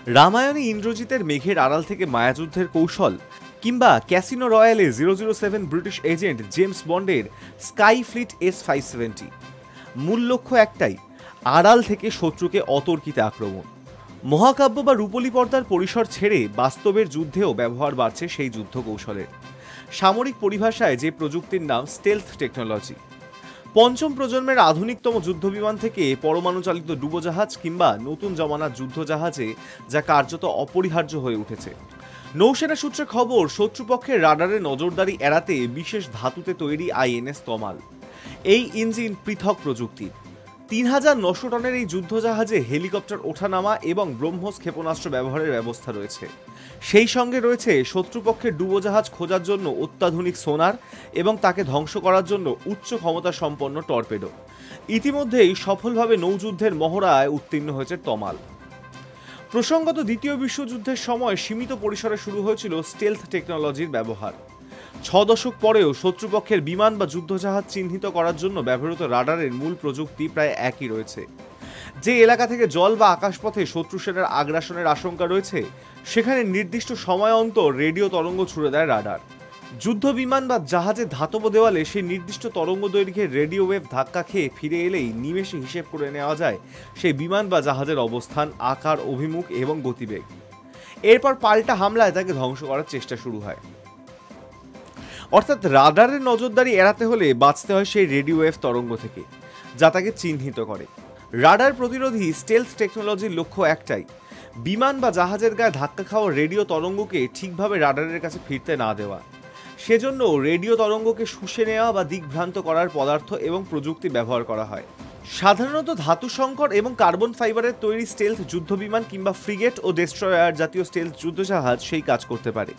রামায়ণে ইন্দ্রজিতের মেঘের আড়াল থেকে মায়াযুদ্ধের কৌশল, কিংবা ক্যাসিনো রয়্যালে 007 ব্রিটিশ এজেন্ট জেমস বন্ডের স্কাই ফ্লিট S570, মূল লক্ষ্য একটাই, আড়াল থেকে শত্রুকে অতর্কিতে আক্রমণ। মহাকাব্য বা রূপলী পর্দার পরিসর ছেড়ে বাস্তবের যুদ্ধেও ব্যবহার বাড়ছে সেই যুদ্ধ কৌশলের। সামরিক পরিভাষায় যে প্রযুক্তির নাম স্টেলথ টেকনোলজি। পঞ্চম প্রজন্মের আধুনিকতম যুদ্ধবিমান থেকে পরমাণু চালিত ডুবোজাহাজ কিংবা নতুন জমানার যুদ্ধজাহাজে যা কার্যত অপরিহার্য হয়ে উঠেছে। নৌসেনা সূত্রে খবর, শত্রুপক্ষের রাডারে নজরদারি এড়াতে বিশেষ ধাতুতে তৈরি INS তমাল। এই ইঞ্জিন পৃথক প্রযুক্তির। ৩,৯০০ টনের এই যুদ্ধজাহাজে হেলিকপ্টার ওঠানামা এবং ব্রহ্মস ক্ষেপণাস্ত্র ব্যবহারের ব্যবস্থা রয়েছে। সেই সঙ্গে রয়েছে শত্রুপক্ষের ডুবোজাহাজ খোঁজার জন্য অত্যাধুনিক সোনার এবং তাকে ধ্বংস করার জন্য উচ্চ ক্ষমতা সম্পন্ন টর্পেডো। ইতিমধ্যেই সফলভাবে নৌযুদ্ধের মহড়ায় উত্তীর্ণ হয়েছে তমাল। প্রসঙ্গত, দ্বিতীয় বিশ্বযুদ্ধের সময় সীমিত পরিসরে শুরু হয়েছিল স্টেলথ টেকনোলজির ব্যবহার। 6 দশক পরেও শত্রুপক্ষের বিমান বা যুদ্ধজাহাজ চিহ্নিত করার জন্য ব্যবহৃত রাডারের মূল প্রযুক্তি প্রায় একই রয়েছে। যে এলাকা থেকে জল বা আকাশপথে শত্রু সেনার আগ্রাসনের আশঙ্কা রয়েছে, সেখানে নির্দিষ্ট সময় অন্তর রেডিও তরঙ্গ ছুড়ে দেয় রাডার। যুদ্ধ বিমান বা জাহাজের ধাতব দেওয়ালে সেই নির্দিষ্ট তরঙ্গ দৈর্ঘ্যের রেডিও ওয়েভ ধাক্কা খেয়ে ফিরে এলেই নিমেষে হিসেব করে নেওয়া যায় সেই বিমান বা জাহাজের অবস্থান, আকার, অভিমুখ এবং গতিবেগ। এরপর পাল্টা হামলায় তাকে ধ্বংস করার চেষ্টা শুরু হয়। অর্থাৎ রাডারের নজরদারি এড়াতে হলে বাঁচতে হয় সেই রেডিও ওয়েভ তরঙ্গ থেকে, যা তাকে চিহ্নিত করে। রাডার প্রতিরোধী স্টেলথ টেকনোলজির লক্ষ্য একটাই, বিমান বা জাহাজের গায়ে ধাক্কা খাওয়া রেডিও তরঙ্গকে ঠিকভাবে রাডারের কাছে ফিরতে না দেওয়া। সেজন্য রেডিও তরঙ্গকে শুষে নেওয়া বা দিকভ্রান্ত করার পদার্থ এবং প্রযুক্তি ব্যবহার করা হয়। সাধারণত ধাতু সংকর এবং কার্বন ফাইবারের তৈরি স্টেলথ যুদ্ধবিমান কিংবা ফ্রিগেট ও ডেস্ট্রয়ার জাতীয় স্টেলথ যুদ্ধজাহাজ সেই কাজ করতে পারে,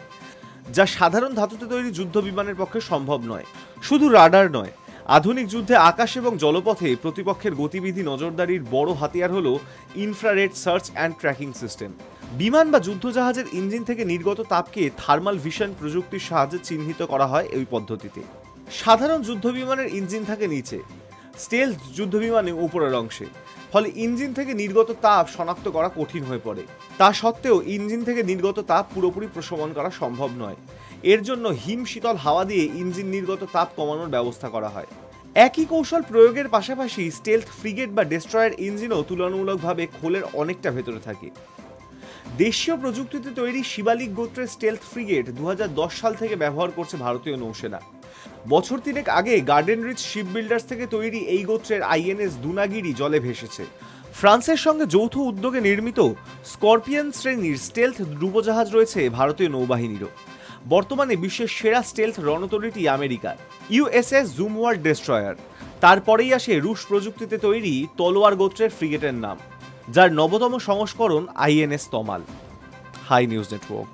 যা সাধারণ ধাতুতে তৈরি যুদ্ধ বিমানের পক্ষে সম্ভব নয়। শুধু রাডার নয়, আধুনিক যুদ্ধে আকাশ এবং জলপথে প্রতিপক্ষের গতিবিধি নজরদারির বড় হাতিয়ার হল infrared search and tracking system. বিমান বা যুদ্ধজাহাজের ইঞ্জিন থেকে নির্গত তাপকে থার্মাল ভিশন প্রযুক্তির সাহায্যে চিহ্নিত করা হয় এই পদ্ধতিতে। সাধারণ যুদ্ধবিমানের ইঞ্জিন থাকে নিচে, স্টেলথ যুদ্ধবিমানে উপরের অংশে, ফলে ইঞ্জিন থেকে নির্গত তাপ শনাক্ত করা কঠিন হয়ে পড়ে। তা সত্ত্বেও ইঞ্জিন থেকে নির্গত তাপ পুরোপুরি প্রশমন করা সম্ভব নয়। এর জন্য হিম শীতল হাওয়া দিয়ে ইঞ্জিন নির্গত তাপ কমানোর ব্যবস্থা করা হয়। একই কৌশল প্রয়োগের পাশাপাশি স্টেলথ ফ্রিগেট বা ডেস্ট্রয়ার ইঞ্জিনও তুলনামূলকভাবে খোলের অনেকটা ভেতরে থাকে। দেশীয় প্রযুক্তিতে তৈরি শিবালিক গোত্রের স্টেলথ ফ্রিগেট 2010 সাল থেকে ব্যবহার করছে ভারতীয় নৌসেনা। বছর 3 আগে গার্ডেন রিচ শিপ বিল্ডার্স থেকে তৈরি এই গোত্রের INS দুনাগিরি জলে ভেসেছে। ফ্রান্সের সঙ্গে যৌথ উদ্যোগে নির্মিত স্করপিয়ন শ্রেণীর স্টেলথ ডুবোজাহাজ রয়েছে ভারতীয় নৌবাহিনীরও। বর্তমানে বিশ্বের সেরা স্টেলথ রণতরীটি আমেরিকার USS জুমওয়ার্ড ডেস্ট্রয়ার। তারপরেই আসে রুশ প্রযুক্তিতে তৈরি তলোয়ার গোত্রের ফ্রিগেটের নাম, যার নবতম সংস্করণ INS Tamal. High news network.